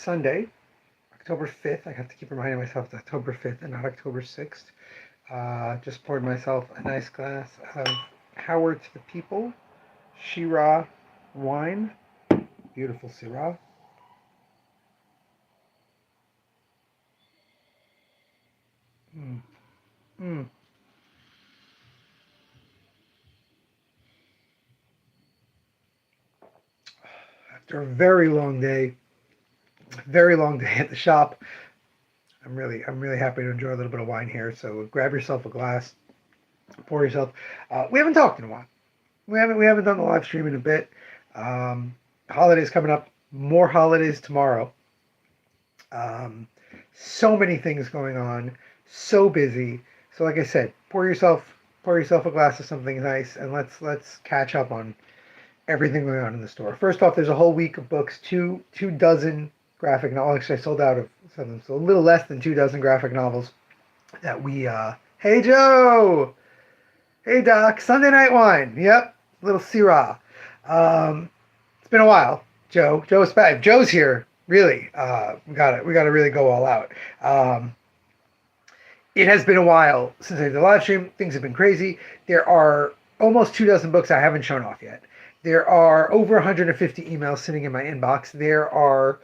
Sunday, October 5th. I have to keep reminding myself it's October 5th and not October 6th. Just poured myself a nice glass of Howard to the People Shiraz wine. Beautiful Syrah. Mm. Mm. After a very long day at the shop, I'm really happy to enjoy a little bit of wine here. So grab yourself a glass, pour yourself. We haven't talked in a while. We haven't done the live stream in a bit. Um, Holidays coming up. More holidays tomorrow. Um, so many things going on. So busy. So like I said, pour yourself a glass of something nice, and let's catch up on everything going on in the store. First off, there's a whole week of books. Two dozen graphic novels. Actually, I sold out of something. So a little less than 2 dozen graphic novels that we. Hey Joe. Hey Doc. Sunday Night Wine. Yep. Little Syrah. Um, it's been a while, Joe. Joe's back. Joe's here. Really, we got to really go all out. Um, it has been a while since I did the live stream. Things have been crazy. There are almost 2 dozen books I haven't shown off yet. There are over 150 emails sitting in my inbox. There are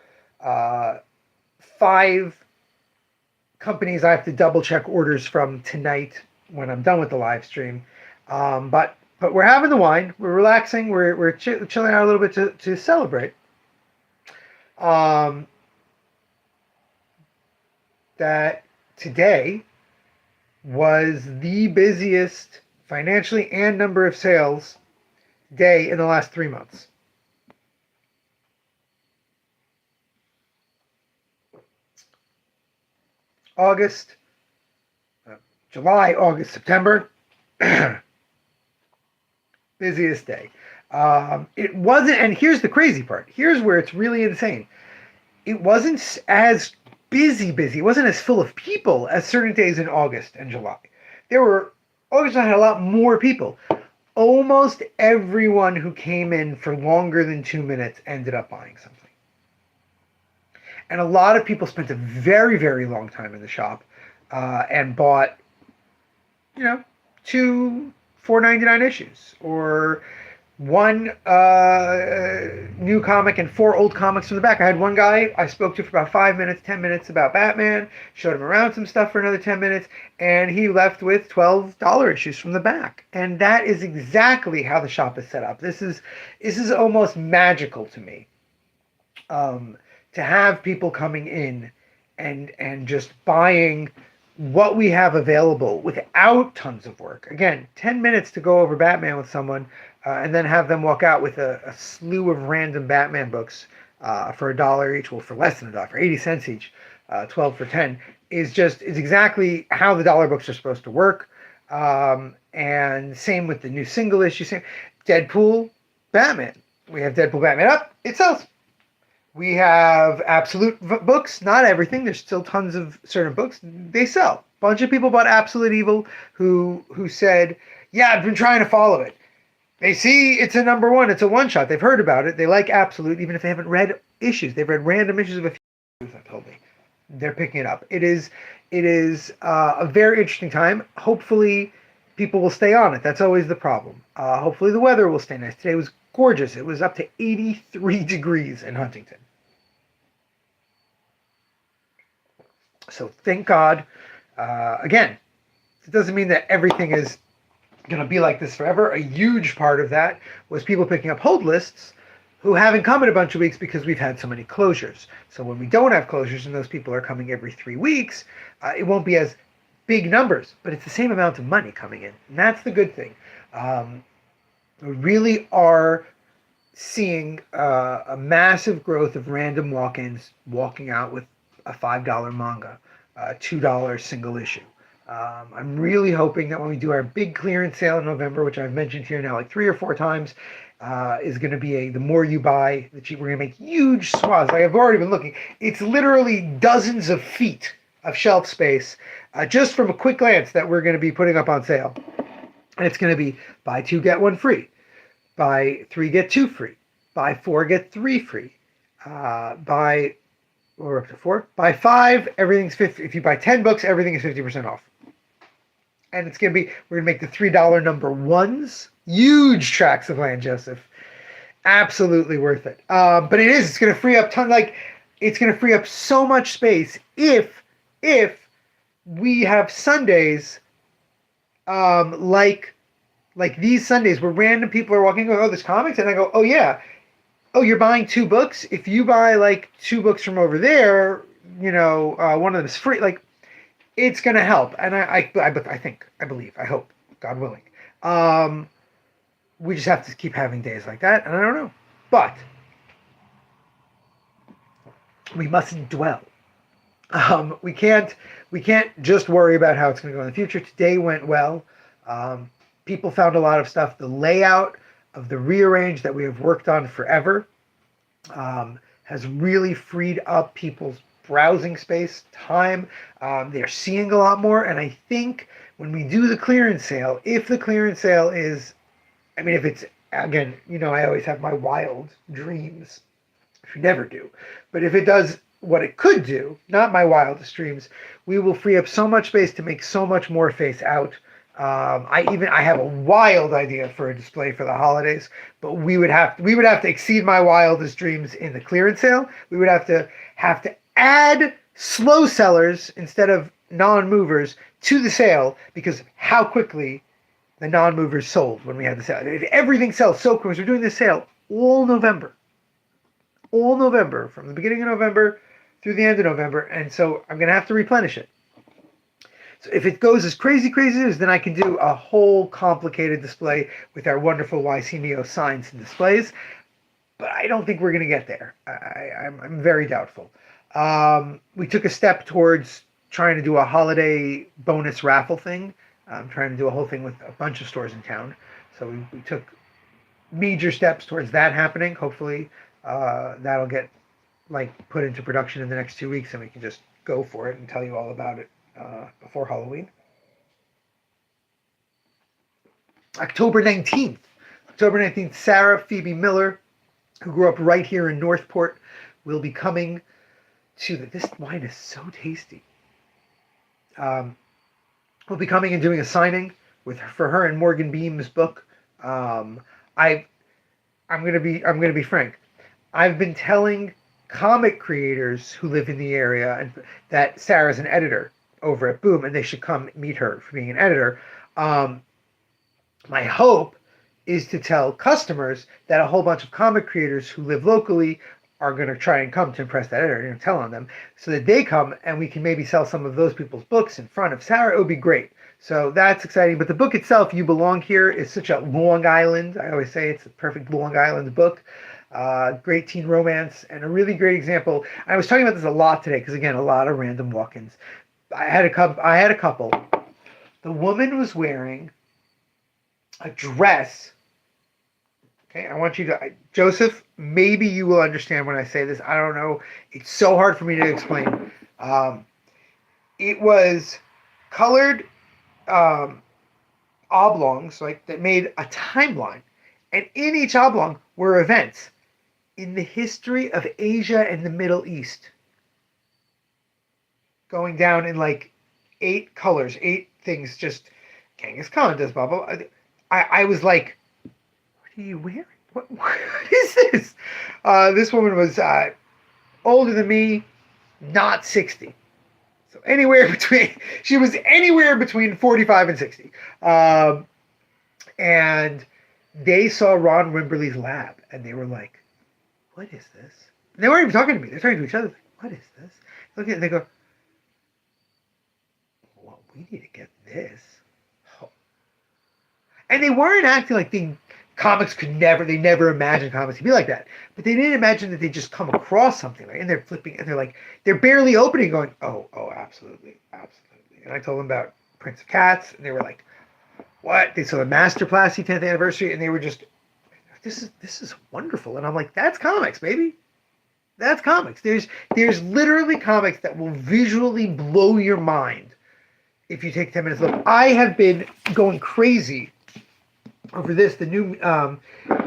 5 companies I have to double check orders from tonight when I'm done with the live stream. But we're having the wine. We're relaxing. We're chilling out a little bit to celebrate. Um, that today was the busiest financially and number of sales day in the last 3 months. August, July, August, September, busiest day. It wasn't, and here's the crazy part. Here's where it's really insane. It wasn't as busy. It wasn't as full of people as certain days in August and July. There were, August had a lot more people. Almost everyone who came in for longer than 2 minutes ended up buying something. And a lot of people spent a very long time in the shop and bought, you know, 2 $4.99 issues or one new comic and 4 old comics from the back. I had one guy I spoke to for about 5 minutes, 10 minutes about Batman, showed him around some stuff for another 10 minutes, and he left with $12 issues from the back. And that is exactly how the shop is set up. This is almost magical to me. To have people coming in and just buying what we have available without tons of work. Again, 10 minutes to go over Batman with someone and then have them walk out with a slew of random Batman books for $1 each, well, for less than $1, for 80 cents each, 12 for 10, is exactly how the dollar books are supposed to work. And same with the new single issue. Same. Deadpool, Batman. We have Deadpool, Batman up. It sells. We have Absolute books, not everything. There's still tons of certain books. They sell. A bunch of people bought Absolute Evil who said, yeah, I've been trying to follow it. They see it's a number one. It's a one-shot. They've heard about it. They like Absolute, even if they haven't read issues. They've read random issues of a few that told me. They're picking it up. It is a very interesting time. Hopefully, people will stay on it. That's always the problem. Hopefully, the weather will stay nice. Today was gorgeous. It was up to 83 degrees in Huntington. So thank God. Again, it doesn't mean that everything is going to be like this forever. A huge part of that was people picking up hold lists who haven't come in a bunch of weeks because we've had so many closures. So when we don't have closures and those people are coming every 3 weeks, it won't be as big numbers, but it's the same amount of money coming in. And that's the good thing. We really are seeing a massive growth of random walk-ins walking out with a $5 manga, $2 single issue. I'm really hoping that when we do our big clearance sale in November, which I've mentioned here now like 3 or 4 times, is going to be the more you buy, the cheaper. We're going to make huge swaths. Like I've already been looking. It's literally dozens of feet of shelf space just from a quick glance that we're going to be putting up on sale. And it's going to be buy 2, get 1 free. Buy 3, get 2 free. Buy 4, get 3 free. Buy We're up to 4. Buy 5, everything's 50. If you buy 10 books, everything is 50% off. And it's going to be, we're going to make the $3 number ones. Huge tracts of land, Joseph. Absolutely worth it. But it's going to free up it's going to free up so much space if we have Sundays like these Sundays where random people are walking, going, oh, there's comics, and I go, oh yeah, oh, you're buying 2 books. If you buy like 2 books from over there, one of them is free. Like, it's going to help, and I believe, I hope, God willing. We just have to keep having days like that, and I don't know, but we mustn't dwell. We can't just worry about how it's going to go in the future. Today went well. People found a lot of stuff. The layout of the rearrange that we have worked on forever has really freed up people's browsing space, time. They're seeing a lot more, and I think when we do the clearance sale, if the clearance sale is, if it's, again, I always have my wild dreams, which we never do, but if it does what it could do, not my wildest dreams, we will free up so much space to make so much more face out. I have a wild idea for a display for the holidays, but we would have to exceed my wildest dreams in the clearance sale. We would have to add slow sellers instead of non-movers to the sale, because how quickly the non-movers sold when we had the sale. Everything sells so quick. We're doing this sale all November, from the beginning of November through the end of November, and so I'm going to have to replenish it. So if it goes as crazy as it is, then I can do a whole complicated display with our wonderful YC Neo signs and displays, but I don't think we're going to get there. I'm very doubtful. We took a step towards trying to do a holiday bonus raffle thing. I'm trying to do a whole thing with a bunch of stores in town. So we took major steps towards that happening. Hopefully that'll get put into production in the next 2 weeks, and we can just go for it and tell you all about it before Halloween. October 19th, Sarah Phoebe Miller, who grew up right here in Northport, will be coming to this wine is so tasty. We'll be coming and doing a signing for her and Morgan Beam's book. I'm gonna be frank. I've been telling comic creators who live in the area and that Sarah's an editor over at Boom, and they should come meet her for being an editor. My hope is to tell customers that a whole bunch of comic creators who live locally are going to try and come to impress that editor and tell on them, so that they come and we can maybe sell some of those people's books in front of Sarah. It would be great. So that's exciting. But the book itself, You Belong Here, is such a Long Island. I always say it's a perfect Long Island book. Great teen romance and a really great example. I was talking about this a lot today because, again, a lot of random walk-ins. I had a couple. The woman was wearing a dress. Okay, I want you to, Joseph, maybe you will understand when I say this. I don't know. It's so hard for me to explain. It was colored oblongs, that made a timeline. And in each oblong were events in the history of Asia and the Middle East. Going down in 8 colors, 8 things, just Genghis Khan does blah, blah, blah. I was like, what are you wearing? What is this? This woman was older than me, not 60. So she was anywhere between 45 and 60. And they saw Ron Wimberly's lab, and they were like, what is this? And they weren't even talking to me. They're talking to each other. Like, what is this? Look at it, and they go, well, we need to get this. Oh. And they weren't acting like they never imagined comics could be like that. But they didn't imagine that they just come across something, and they're flipping, and they're barely opening, going, oh, absolutely. And I told them about Prince of Cats, and they were like, what? They saw the Masterplasty 10th anniversary, and they were just, this is wonderful. And I'm like, that's comics, baby. That's comics. There's literally comics that will visually blow your mind if you take 10 minutes to look. I have been going crazy over this, the new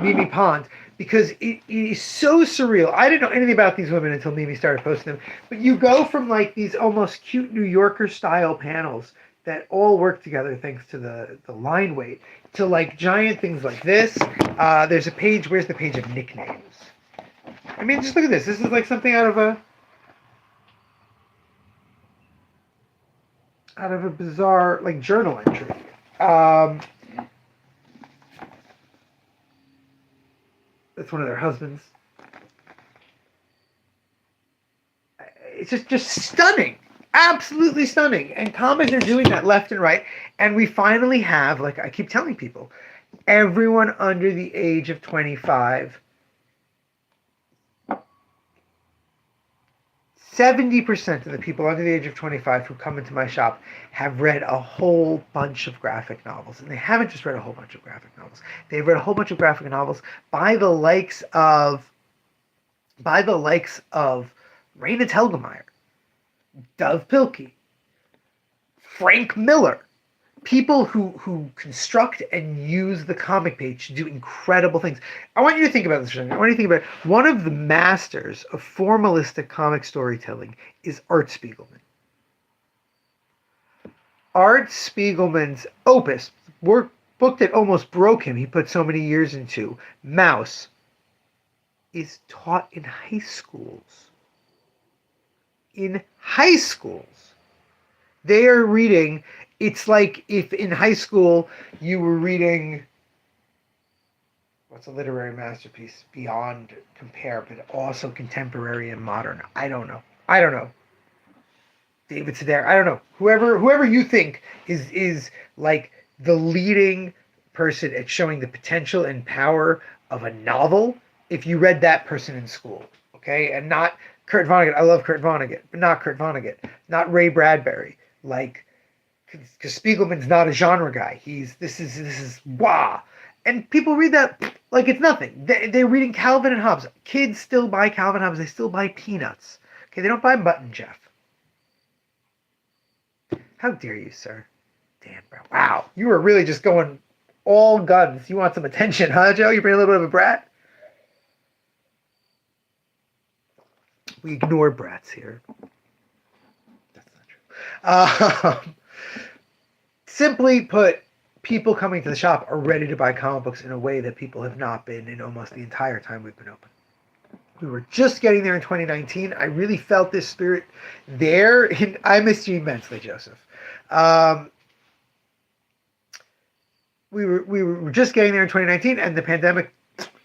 Mimi Pond. because it is so surreal. I didn't know anything about these women until Mimi started posting them. But you go from like these almost cute New Yorker style panels that all work together thanks to the line weight to like giant things like this. There's a page. Where's the page of nicknames? I mean, just look at this. This is like something out of a bizarre like journal entry. That's one of their husbands. It's just stunning, absolutely stunning. And comics are doing that left and right. And we finally have, like I keep telling people, everyone under the age of 25. 70% of the people under the age of 25 who come into my shop have read a whole bunch of graphic novels. And they haven't just read a whole bunch of graphic novels. They've read a whole bunch of graphic novels by the likes of Raina Telgemeier, Dov Pilkey, Frank Miller. People who construct and use the comic page to do incredible things. I want you to think about this. I want you to think about it. One of the masters of formalistic comic storytelling is Art Spiegelman. Art Spiegelman's opus, book that almost broke him, he put so many years into, Maus, is taught in high schools. In high schools. They are reading... It's like if in high school you were reading, what's a literary masterpiece beyond compare, but also contemporary and modern? I don't know. David Sedaris. I don't know. Whoever you think is like the leading person at showing the potential and power of a novel. If you read that person in school, okay, and not Kurt Vonnegut. I love Kurt Vonnegut, but not Kurt Vonnegut. Not Ray Bradbury. Like. Because Spiegelman's not a genre guy. This is wow. And people read that like it's nothing. They're reading Calvin and Hobbes. Kids still buy Calvin and Hobbes. They still buy Peanuts. Okay, they don't buy Mutt and Jeff. How dare you, sir? Dan Brown. Wow, you were really just going all guns. You want some attention, huh, Joe? You bring a little bit of a brat? We ignore brats here. That's not true. Simply put, people coming to the shop are ready to buy comic books in a way that people have not been in almost the entire time we've been open. We were just getting there in 2019. I really felt this spirit there. I missed you immensely, Joseph. We were just getting there in 2019, and the pandemic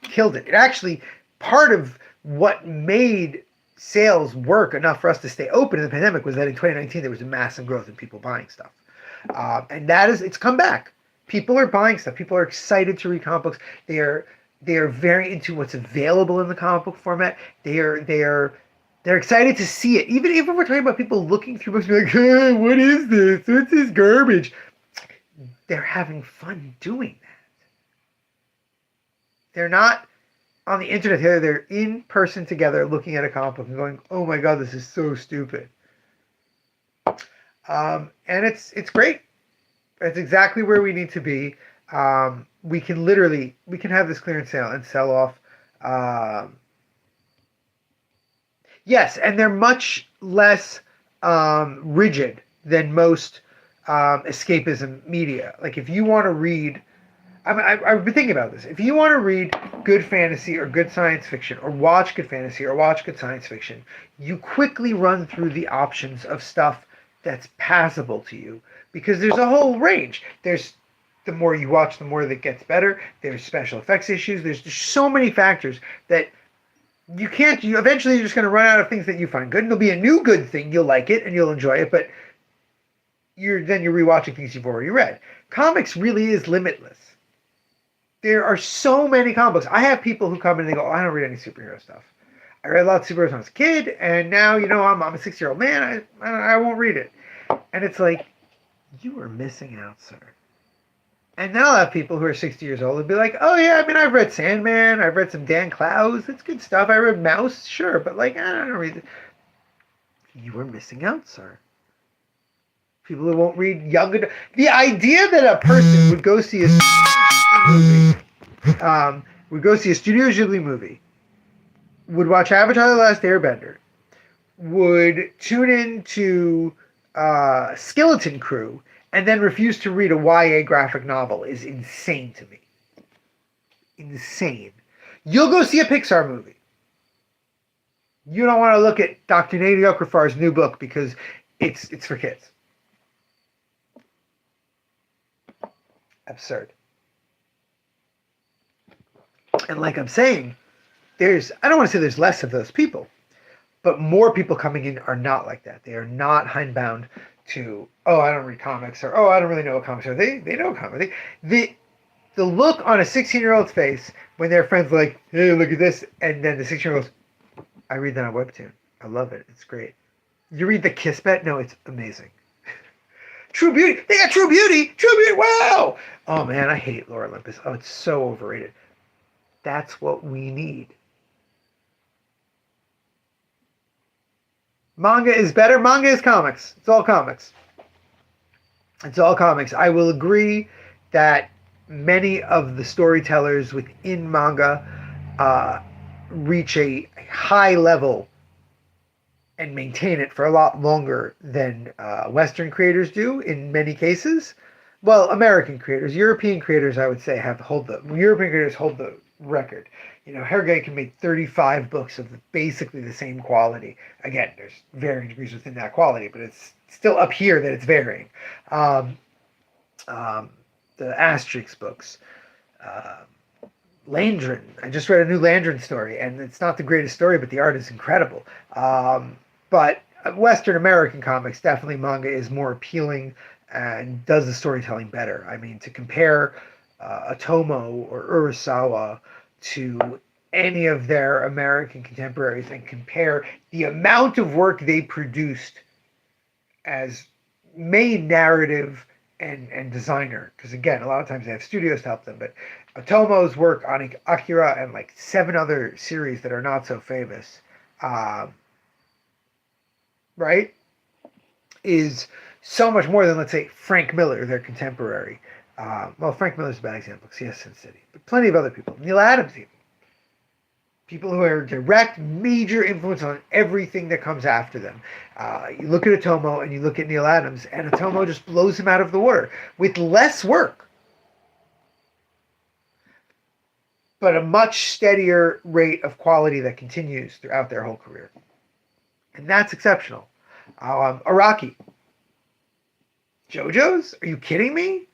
killed it. It actually, part of what made sales work enough for us to stay open in the pandemic was that in 2019 there was a massive growth in people buying stuff. And it's come back. People are buying stuff. People are excited to read comic books. They are very into what's available in the comic book format. They're excited to see it. Even if we're talking about people looking through books and be like, hey, what is this? What's this garbage? They're having fun doing that. They're not on the internet together. They're in person together looking at a comic book and going, oh my God, this is so stupid. And it's great. It's exactly where we need to be. We can have this clearance sale and sell off. Yes, and they're much less rigid than most escapism media. Like if you want to read, I've been thinking about this. If you want to read good fantasy or good science fiction, or watch good fantasy or watch good science fiction, you quickly run through the options of stuff that's passable to you, because there's a whole range. There's the more you watch, the more that gets better. There's special effects issues. There's just so many factors that you eventually you're just going to run out of things that you find good, and there'll be a new good thing. You'll like it and you'll enjoy it, but you're rewatching things you've already read. Comics really is limitless. There are so many comic books. I have people who come in and they go, oh, I don't read any superhero stuff. I read a lot of superheroes when I was a kid, and now, I'm a 6-year-old man. I won't read it. And it's like, you are missing out, sir. And then I'll have people who are 60 years old and be like, oh yeah, I've read Sandman. I've read some Dan Clowes. It's good stuff. I read Maus, sure. But I don't read it. You are missing out, sir. People who won't read young adult. The idea that a person would go see a movie would go see a Studio Ghibli movie, would watch Avatar: The Last Airbender, would tune in to Skeleton Crew, and then refuse to read a YA graphic novel is insane to me. Insane. You'll go see a Pixar movie. You don't want to look at Dr. Nadia Okafar's new book because it's for kids. Absurd. And like I'm saying, I don't want to say there's less of those people, but more people coming in are not like that. They are not hindbound to, oh, I don't read comics, or, oh, I don't really know what comics are. They know comics. The look on a 16-year-old's face when their friends are like, hey, look at this, and then the 16-year-old goes, I read that on Webtoon. I love it. It's great. You read the Kismet? No, it's amazing. True Beauty. They got True Beauty. True Beauty. Wow. Oh, man, I hate Lore Olympus. Oh, it's so overrated. That's what we need. Manga is better. Manga is comics. It's all comics. It's all comics. I will agree that many of the storytellers within manga reach a high level and maintain it for a lot longer than Western creators do in many cases. Well, American creators, European creators, I would say, European creators hold the record. You know, Hergé can make 35 books of basically the same quality. Again, there's varying degrees within that quality, but it's still up here that it's varying. The Asterix books. Landrin. I just read a new Landrin story, and it's not the greatest story, but the art is incredible. But Western American comics, definitely manga is more appealing and does the storytelling better. I mean, to compare Otomo or Urasawa to any of their American contemporaries and compare the amount of work they produced as main narrative and designer, because again, a lot of times they have studios to help them, but Otomo's work on Akira and like 7 other series that are not so famous, right, is so much more than, let's say, Frank Miller, their contemporary. Well, Frank Miller's a bad example because he has Sin City, but plenty of other people. Neil Adams even. People who are direct, major influence on everything that comes after them. You look at Otomo and you look at Neil Adams, and Otomo just blows him out of the water with less work, but a much steadier rate of quality that continues throughout their whole career. And that's exceptional. Araki. JoJo's? Are you kidding me?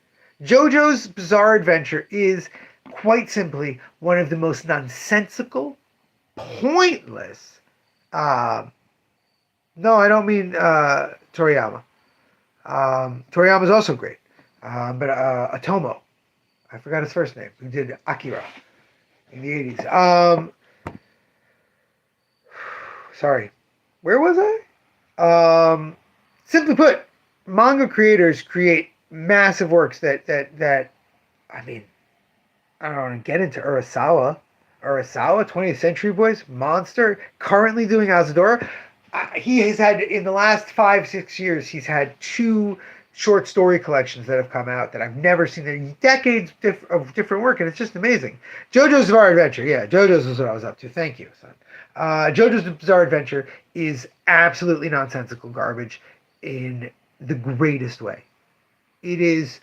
JoJo's Bizarre Adventure is quite simply one of the most nonsensical, pointless. No, I don't mean Toriyama. Toriyama's also great. But Otomo. I forgot his first name. Who did Akira in the 80s. Sorry. Where was I? Simply put, manga creators create massive works that I mean, I don't want to get into Urasawa, 20th Century Boys, Monster, currently doing Azadora. He has had, in the last 5-6 years, he's had 2 short story collections that have come out that I've never seen. They're decades of different work, and it's just amazing. JoJo's Bizarre Adventure. Yeah, JoJo's is what I was up to. Thank you, son. JoJo's Bizarre Adventure is absolutely nonsensical garbage in the greatest way. It is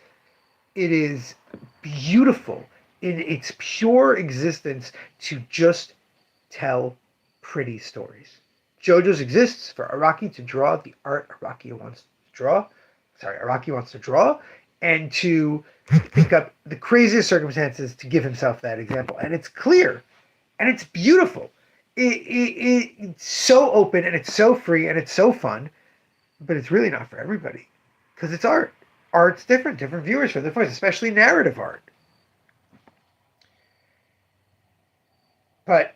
beautiful in its pure existence to just tell pretty stories. JoJo's exists for Araki to draw the art Araki wants to draw, and to think up the craziest circumstances to give himself that example. And it's clear, and it's beautiful. It's so open, and it's so free, and it's so fun, but it's really not for everybody, because it's art. Art's different viewers for their voice, especially narrative art. But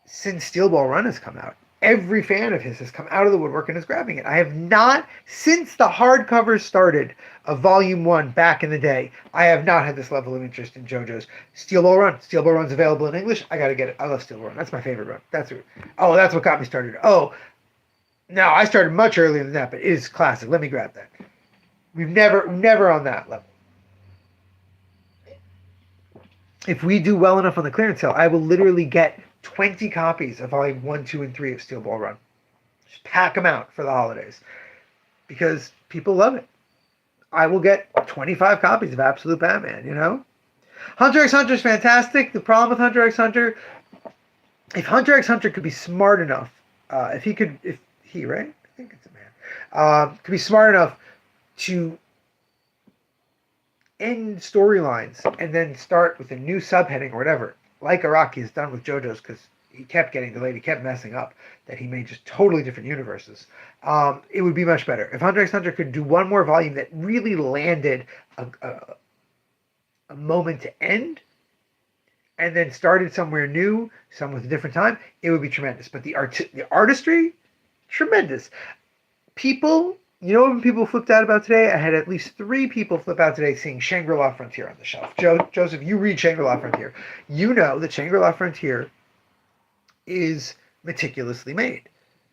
since Steel Ball Run has come out, every fan of his has come out of the woodwork and is grabbing it. I have not, since the hardcover started of Volume 1 back in the day, I have not had this level of interest in JoJo's Steel Ball Run. Steel Ball Run's available in English. I gotta get it. I love Steel Ball Run. That's my favorite run. That's what got me started. Oh, no, I started much earlier than that, but it is classic. Let me grab that. We've never on that level. if we do well enough on the clearance sale, I will literally get 20 copies of volume 1, 2, and 3 of Steel Ball Run. Just pack them out for the holidays because people love it. I will get 25 copies of Absolute Batman, you know? Hunter x Hunter is fantastic. The problem with Hunter x Hunter, if Hunter x Hunter could be smart enough, right? I think it's a man. Could be smart enough to end storylines and then start with a new subheading or whatever, like Araki has done with JoJo's, because he kept getting delayed, he kept messing up, that he made just totally different universes. It would be much better if Hunter x Hunter could do one more volume that really landed a moment to end and then started somewhere new, some with a different time. It would be tremendous. But the artistry, tremendous. People, you know what people flipped out about today? I had at least 3 people flip out today seeing Shangri-La Frontier on the shelf. Joseph, you read Shangri-La Frontier. You know that Shangri-La Frontier is meticulously made.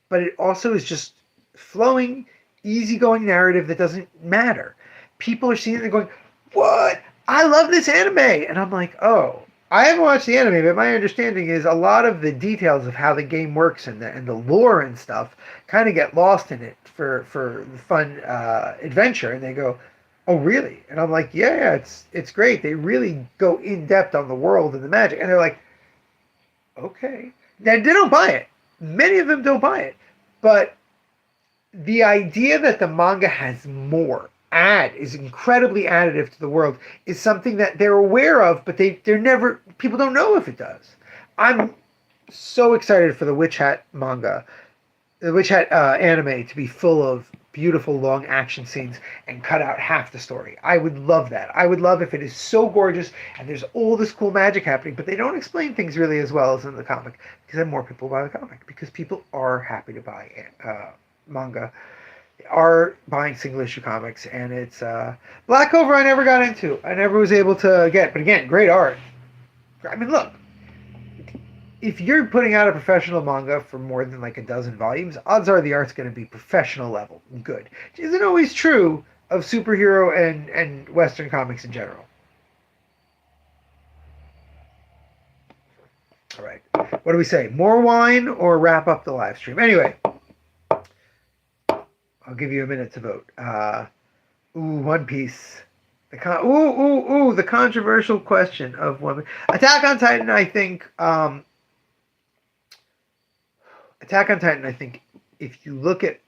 But it also is just flowing, easygoing narrative that doesn't matter. People are seeing it and going, what? I love this anime. And I'm like, oh, I haven't watched the anime, but my understanding is a lot of the details of how the game works and the lore and stuff kind of get lost in it for the fun adventure. And they go, oh, really? And I'm like, yeah, it's great. They really go in depth on the world and the magic. And they're like, okay. Now, they don't buy it. Many of them don't buy it. But the idea that the manga has more, is incredibly additive to the world, is something that they're aware of, but they're never, people don't know if it does. I'm so excited for the Witch Hat manga, the Witch Hat anime to be full of beautiful long action scenes and cut out half the story. I would love that. I would love if it is so gorgeous and there's all this cool magic happening, but they don't explain things really as well as in the comic, because then more people buy the comic, because people are happy to buy manga, are buying single issue comics. And it's Black Clover I never got into. I never was able to get, but again, great art. I mean, look, if you're putting out a professional manga for more than like a dozen volumes, odds are the art's going to be professional level good. Which isn't always true of superhero and Western comics in general. All right, what do we say? More wine or wrap up the live stream? Anyway, I'll give you a minute to vote. One Piece. The controversial question of One Piece. Attack on Titan, I think. Attack on Titan, I think, if you look at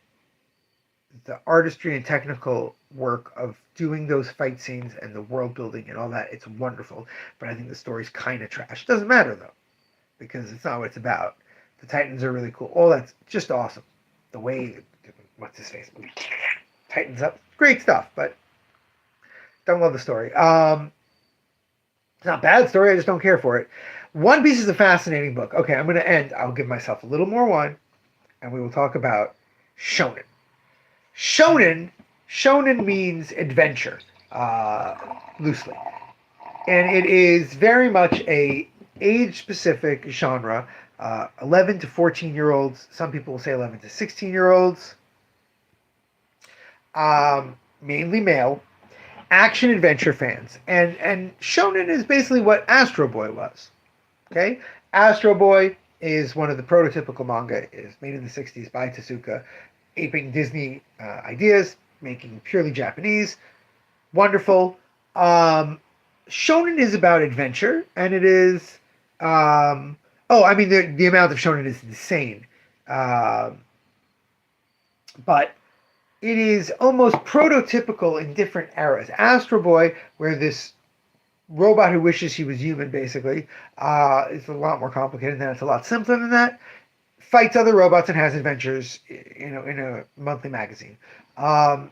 the artistry and technical work of doing those fight scenes and the world building and all that, it's wonderful. But I think the story's kind of trash. Doesn't matter, though, because it's not what it's about. The Titans are really cool. All that's just awesome. The way, what's his face? Tightens up. Great stuff, but don't love the story. It's not a bad story. I just don't care for it. One Piece is a fascinating book. Okay, I'm going to end. I'll give myself a little more wine, and we will talk about shonen. Shonen means adventure, loosely. And it is very much a age-specific genre. 11 to 14-year-olds. Some people will say 11 to 16-year-olds. Mainly male. Action-adventure fans. And shonen is basically what Astro Boy was. Okay? Astro Boy is one of the prototypical manga. It is made in the 60s by Tezuka, aping Disney ideas, making purely Japanese. Wonderful. Shonen is about adventure, and it is... the amount of shonen is insane. But it is almost prototypical in different eras. Astro Boy, where this robot who wishes he was human, basically, is a lot more complicated than that. It's a lot simpler than that. Fights other robots and has adventures, in a monthly magazine. I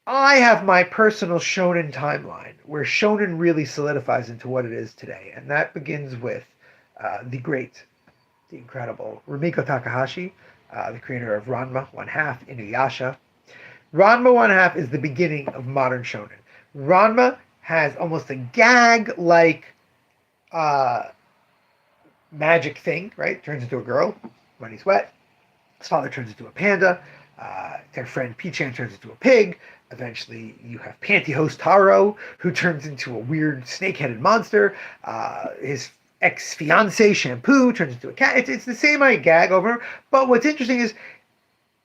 have my personal shonen timeline, where shonen really solidifies into what it is today. And that begins with the incredible Rumiko Takahashi, the creator of Ranma 1/2, Inuyasha. Ranma 1/2 is the beginning of modern shonen. Ranma has almost a gag-like magic thing, right? Turns into a girl when he's wet. His father turns into a panda. Their friend Pichan turns into a pig. Eventually, you have Pantyhose Taro, who turns into a weird snake-headed monster. His ex-fiancee Shampoo turns into a cat. It's the same gag over. But what's interesting is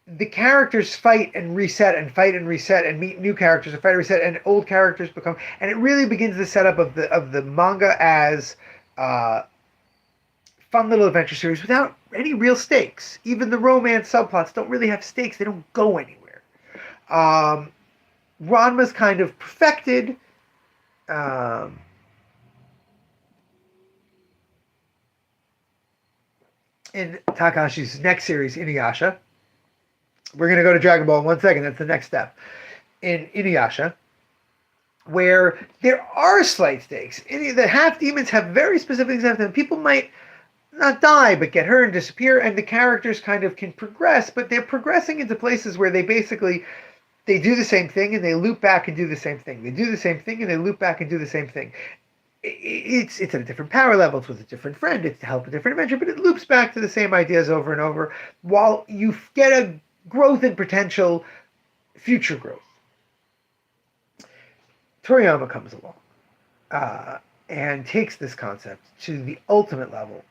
the characters fight and reset and fight and reset and meet new characters and fight and reset and old characters become, and it really begins the setup of the manga as fun little adventure series without any real stakes. Even the romance subplots don't really have stakes. They don't go anywhere. Ranma's kind of perfected. In Takashi's next series, Inuyasha. We're going to go to Dragon Ball in 1 second. That's the next step. In Inuyasha, where there are slight stakes. The half demons have very specific things happen. People might not die, but get hurt and disappear, and the characters kind of can progress, but they're progressing into places where they do the same thing and they loop back and do the same thing. They do the same thing and they loop back and do the same thing. It's at a different power level. It's with a different friend. It's to help a different adventure, but it loops back to the same ideas over and over while you get a growth and potential future growth. Toriyama comes along and takes this concept to the ultimate level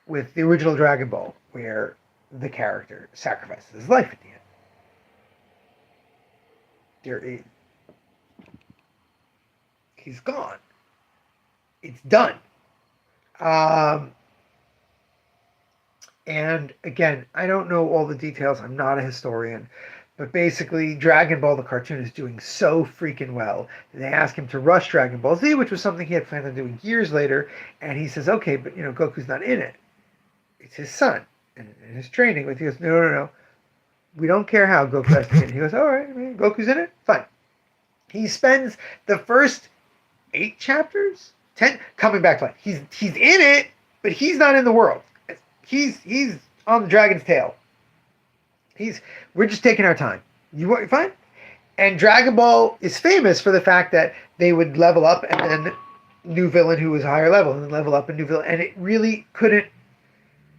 with the original Dragon Ball, where the character sacrifices his life at the end. He's gone. It's done. And again, I don't know all the details. I'm not a historian. But basically, Dragon Ball, the cartoon, is doing so freaking well. They ask him to rush Dragon Ball Z, which was something he had planned on doing years later. And he says, okay, but Goku's not in it. It's his son. And in his training, he goes, no. We don't care how Goku has to be in it. He goes, all right, Goku's in it? Fine. He spends the first 8 chapters, 10, coming back to life. He's in it, but he's not in the world. He's on the dragon's tail. We're just taking our time. You fine? And Dragon Ball is famous for the fact that they would level up and then new villain who was higher level, and then level up a new villain, and it really couldn't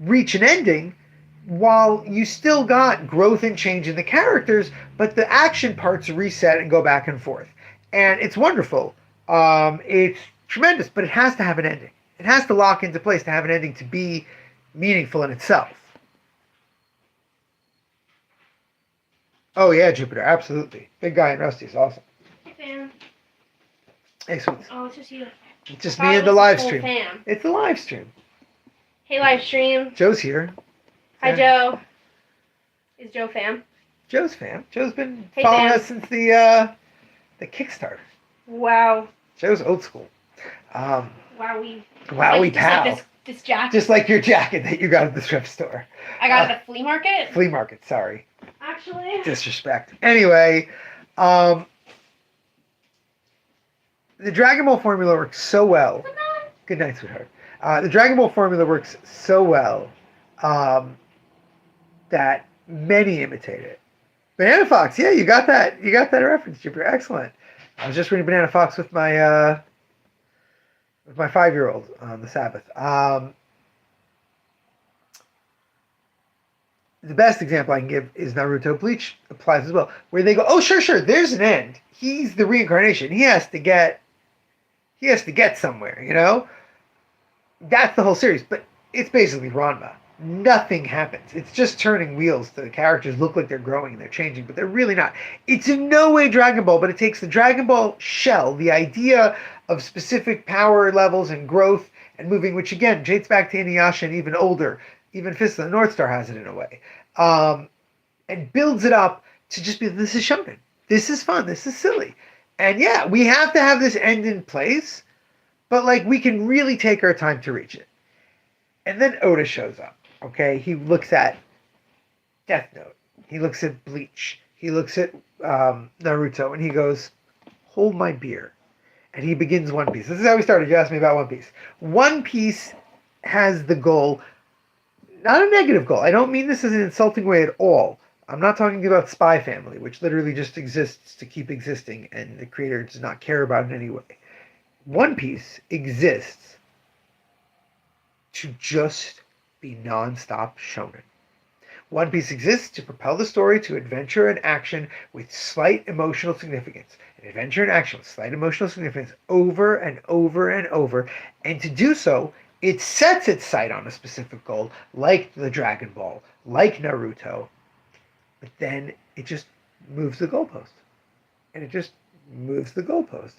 reach an ending while you still got growth and change in the characters, but the action parts reset and go back and forth. And it's wonderful. It's tremendous, but it has to have an ending. It has to lock into place to have an ending to be meaningful in itself. Oh yeah, Jupiter, absolutely. Big guy and Rusty is awesome. Hey, fam. Hey, sweets. Oh, it's just you. It's just me and the live stream. Fam. It's the live stream. Hey, live stream. Joe's here. Hi, Joe. Is Joe fam? Joe's fam. Joe's been following us since the Kickstarter. Wow. Joe's old school. Wowie pal. Like this jacket. Just like your jacket that you got at the thrift store. I got it at the flea market? Flea market, sorry. Actually. Disrespect. Anyway, the Dragon Ball formula works so well. Good night, sweetheart. The Dragon Ball formula works so well that many imitate it. Banana Fox, yeah, you got that. You got that reference, Jupiter. Excellent. I was just reading Banana Fox with my 5-year-old on the Sabbath. The best example I can give is Naruto. Bleach applies as well, where they go, oh, sure, there's an end. He's the reincarnation. He has to get somewhere, That's the whole series, but it's basically Ranma. Nothing happens. It's just turning wheels. The characters look like they're growing and they're changing, but they're really not. It's in no way Dragon Ball, but it takes the Dragon Ball shell, the idea of specific power levels and growth and moving, which again dates back to Inuyasha and even older. Even Fist of the North Star has it in a way. And builds it up to just be, this is shonen. This is fun. This is silly. And yeah, we have to have this end in place, but we can really take our time to reach it. And then Oda shows up. Okay, he looks at Death Note. He looks at Bleach. He looks at Naruto, and he goes, hold my beer. And he begins One Piece. This is how we started. You asked me about One Piece. One Piece has the goal, not a negative goal. I don't mean this as an insulting way at all. I'm not talking about Spy Family, which literally just exists to keep existing, and the creator does not care about it in any way. One Piece exists to just be non-stop shonen. One Piece exists to propel the story to adventure and action with slight emotional significance. An adventure and action with slight emotional significance over and over and over. And to do so, it sets its sight on a specific goal, like the Dragon Ball, like Naruto. But then it just moves the goalpost. And it just moves the goalpost.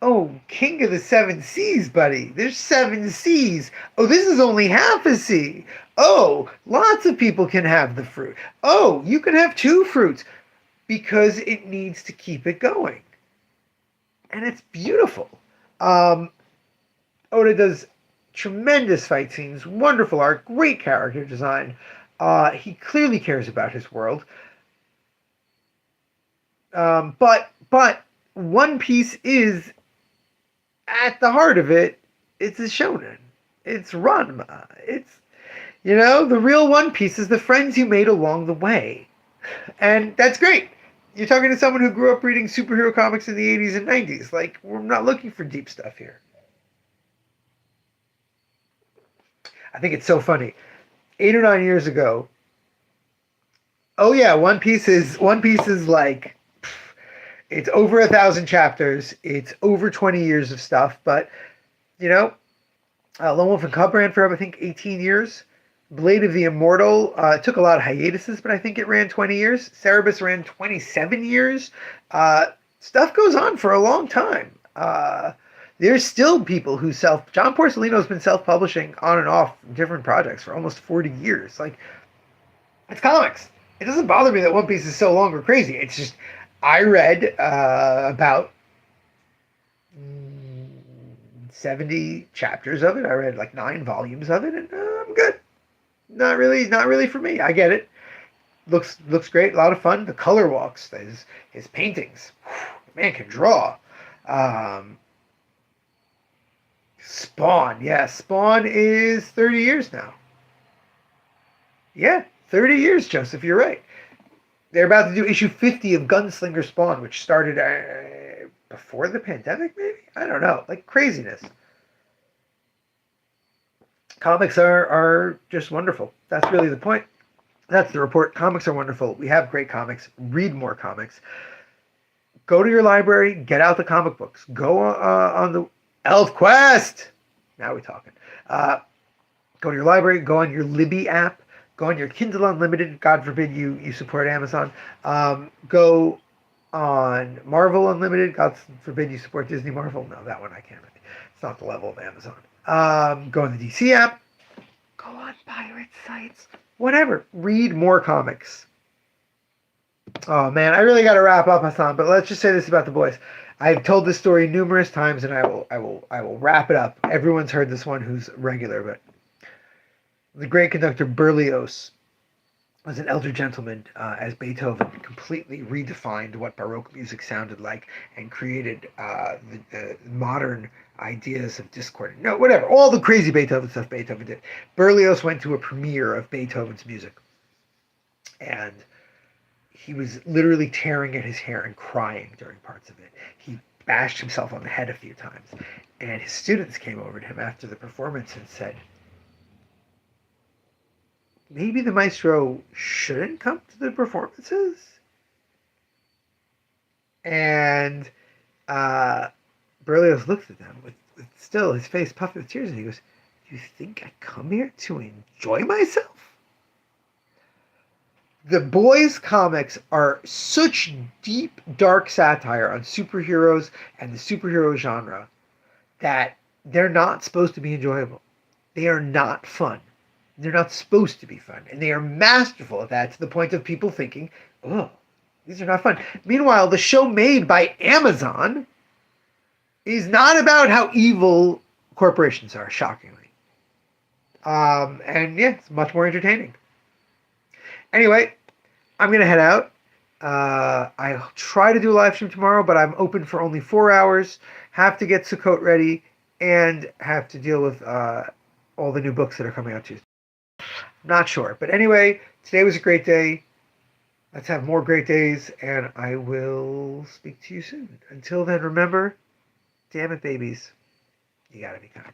Oh, King of the Seven Seas, buddy. There's 7 seas. Oh, this is only half a sea. Oh, lots of people can have the fruit. Oh, you can have 2 fruits because it needs to keep it going. And it's beautiful. Oda does tremendous fight scenes, wonderful art, great character design. He clearly cares about his world. But One Piece is, at the heart of it, it's a shonen. It's Ranma. It's, the real One Piece is the friends you made along the way. And that's great. You're talking to someone who grew up reading superhero comics in the 80s and 90s. Like, we're not looking for deep stuff here. I think it's so funny. 8 or 9 years ago, oh yeah, One Piece is like, it's over 1,000 chapters. It's over 20 years of stuff. But, Lone Wolf and Cub ran for, I think, 18 years. Blade of the Immortal took a lot of hiatuses, but I think it ran 20 years. Cerebus ran 27 years. Stuff goes on for a long time. There's still people who John Porcellino's been self-publishing on and off different projects for almost 40 years. Like, it's comics. It doesn't bother me that One Piece is so long or crazy. It's just, I read about 70 chapters of it. I read like 9 volumes of it, and I'm good. Not really for me. I get it. Looks great. A lot of fun. The color walks, his paintings. The man can draw. Spawn. Yeah, Spawn is 30 years now. Yeah, 30 years, Joseph. You're right. They're about to do issue 50 of Gunslinger Spawn, which started before the pandemic, maybe? I don't know. Like craziness. Comics are just wonderful. That's really the point. That's the report. Comics are wonderful. We have great comics. Read more comics. Go to your library. Get out the comic books. Go on the ElfQuest. Now we're talking. Go to your library. Go on your Libby app. Go on your Kindle Unlimited. God forbid you support Amazon. Go on Marvel Unlimited. God forbid you support Disney Marvel. No, that one I can't really. It's not the level of Amazon. Go on the DC app. Go on pirate sites. Whatever. Read more comics. Oh man, I really got to wrap up, Hassan. But let's just say this about the boys. I've told this story numerous times, and I will wrap it up. Everyone's heard this one who's regular, but the great conductor Berlioz was an elder gentleman as Beethoven completely redefined what Baroque music sounded like and created the modern ideas of discord. No, whatever. All the crazy Beethoven stuff Beethoven did. Berlioz went to a premiere of Beethoven's music. And he was literally tearing at his hair and crying during parts of it. He bashed himself on the head a few times. And his students came over to him after the performance and said, maybe the maestro shouldn't come to the performances? And Berlioz looked at them with still his face puffed with tears, and he goes, "Do you think I come here to enjoy myself?" The boys' comics are such deep, dark satire on superheroes and the superhero genre that they're not supposed to be enjoyable. They are not fun. They're not supposed to be fun. And they are masterful at that, to the point of people thinking, oh, these are not fun. Meanwhile, the show made by Amazon is not about how evil corporations are, shockingly. And yeah, it's much more entertaining. Anyway, I'm going to head out. I'll try to do a live stream tomorrow, but I'm open for only 4 hours. Have to get Sukkot ready and have to deal with all the new books that are coming out Tuesday. Not sure. But anyway, today was a great day. Let's have more great days, and I will speak to you soon. Until then, remember, damn it, babies, you gotta be kind.